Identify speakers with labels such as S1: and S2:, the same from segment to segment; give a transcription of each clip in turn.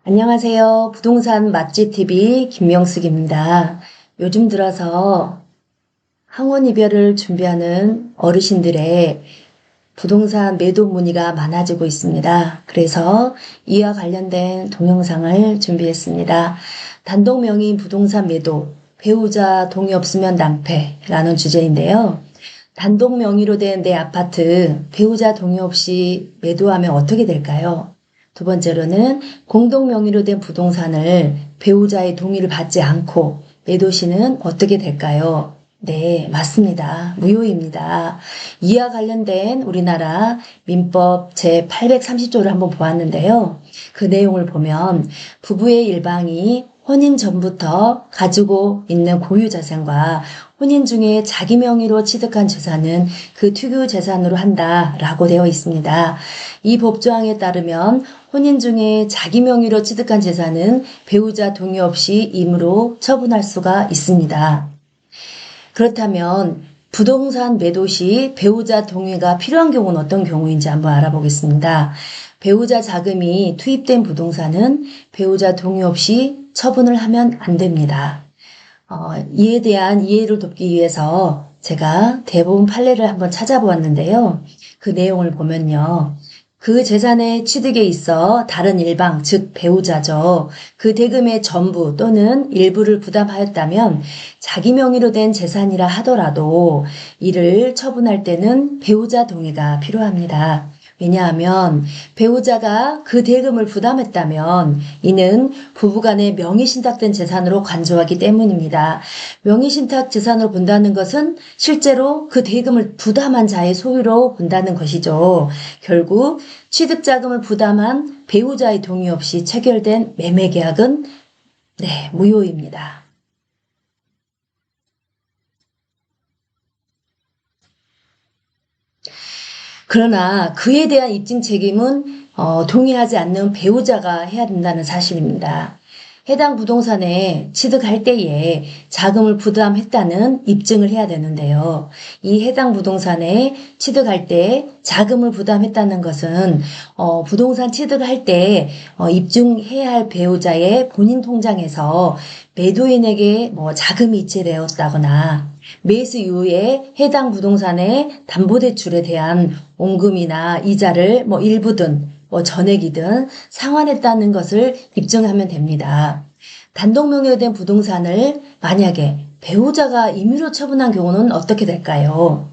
S1: 안녕하세요. 부동산 맛집TV 김명숙입니다. 요즘 들어서 항원 이별을 준비하는 어르신들의 부동산 매도 문의가 많아지고 있습니다. 그래서 이와 관련된 동영상을 준비했습니다. 단독 명의 부동산 매도, 배우자 동의 없으면 낭패라는 주제인데요. 단독 명의로 된 내 아파트 배우자 동의 없이 매도하면 어떻게 될까요? 두 번째로는 공동 명의로 된 부동산을 배우자의 동의를 받지 않고 매도 시는 어떻게 될까요? 네, 맞습니다. 무효입니다. 이와 관련된 우리나라 민법 제830조를 한번 보았는데요. 그 내용을 보면 부부의 일방이 혼인 전부터 가지고 있는 고유 자산과 혼인 중에 자기 명의로 취득한 재산은 그 특유 재산으로 한다라고 되어 있습니다. 이 법조항에 따르면 혼인 중에 자기 명의로 취득한 재산은 배우자 동의 없이 임의로 처분할 수가 있습니다. 그렇다면 부동산 매도 시 배우자 동의가 필요한 경우는 어떤 경우인지 한번 알아보겠습니다. 배우자 자금이 투입된 부동산은 배우자 동의 없이 처분을 하면 안 됩니다. 이에 대한 이해를 돕기 위해서 제가 대법원 판례를 한번 찾아보았는데요. 그 내용을 보면요. 그 재산의 취득에 있어 다른 일방, 즉 배우자죠. 그 대금의 전부 또는 일부를 부담하였다면 자기 명의로 된 재산이라 하더라도 이를 처분할 때는 배우자 동의가 필요합니다. 왜냐하면 배우자가 그 대금을 부담했다면 이는 부부간의 명의신탁된 재산으로 간주하기 때문입니다. 명의신탁 재산으로 본다는 것은 실제로 그 대금을 부담한 자의 소유로 본다는 것이죠. 결국 취득자금을 부담한 배우자의 동의 없이 체결된 매매계약은 무효입니다. 그러나 그에 대한 입증 책임은 동의하지 않는 배우자가 해야 된다는 사실입니다. 해당 부동산에 취득할 때에 자금을 부담했다는 입증을 해야 되는데요. 이 해당 부동산에 취득할 때 자금을 부담했다는 것은 부동산 취득할 때 입증해야 할 배우자의 본인 통장에서 매도인에게 자금이 이체되었다거나 매수 이후에 해당 부동산의 담보대출에 대한 원금이나 이자를 일부든 전액이든 상환했다는 것을 입증하면 됩니다. 단독 명의로 된 부동산을 만약에 배우자가 임의로 처분한 경우는 어떻게 될까요?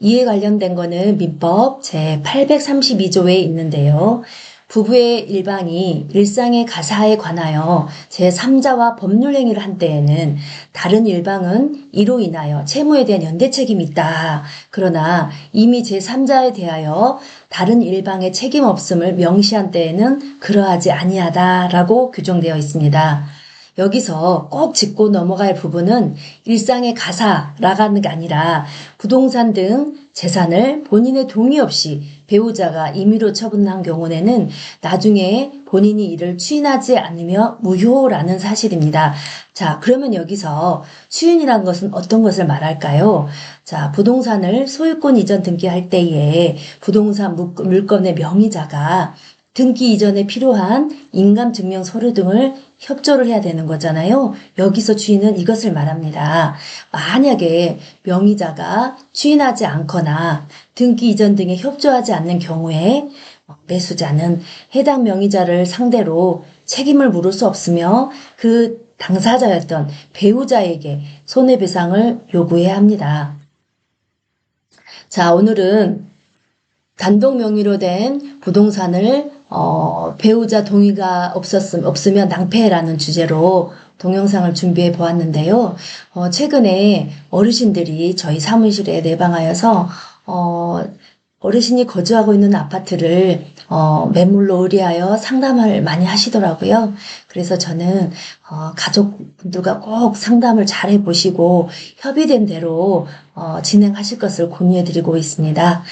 S1: 이에 관련된 거는 민법 제832조에 있는데요. 부부의 일방이 일상의 가사에 관하여 제3자와 법률 행위를 한 때에는 다른 일방은 이로 인하여 채무에 대한 연대 책임이 있다. 그러나 이미 제3자에 대하여 다른 일방의 책임 없음을 명시한 때에는 그러하지 아니하다라고 규정되어 있습니다. 여기서 꼭 짚고 넘어갈 부분은 일상의 가사라고 하는 게 아니라 부동산 등 재산을 본인의 동의 없이 배우자가 임의로 처분한 경우에는 나중에 본인이 이를 추인하지 않으며 무효라는 사실입니다. 자, 그러면 여기서 추인이란 것은 어떤 것을 말할까요? 자, 부동산을 소유권 이전 등기할 때에 부동산 물건의 명의자가 등기 이전에 필요한 인감증명 서류 등을 협조를 해야 되는 거잖아요. 여기서 추인은 이것을 말합니다. 만약에 명의자가 추인하지 않거나 등기 이전 등에 협조하지 않는 경우에 매수자는 해당 명의자를 상대로 책임을 물을 수 없으며 그 당사자였던 배우자에게 손해배상을 요구해야 합니다. 자, 오늘은 단독 명의로 된 부동산을 배우자 동의가 없으면 낭패라는 주제로 동영상을 준비해 보았는데요. 최근에 어르신들이 저희 사무실에 내방하여서 어르신이 거주하고 있는 아파트를 매물로 의뢰하여 상담을 많이 하시더라고요. 그래서 저는 가족분들과 꼭 상담을 잘 해보시고 협의된 대로 진행하실 것을 권유해 드리고 있습니다.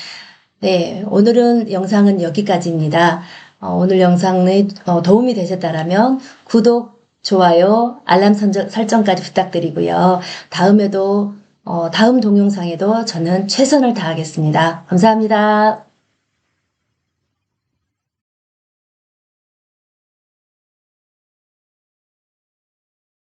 S1: 네, 오늘은 영상은 여기까지입니다. 오늘 영상에 도움이 되셨다면 구독, 좋아요, 알람 설정까지 부탁드리고요. 다음 동영상에도 저는 최선을 다하겠습니다. 감사합니다.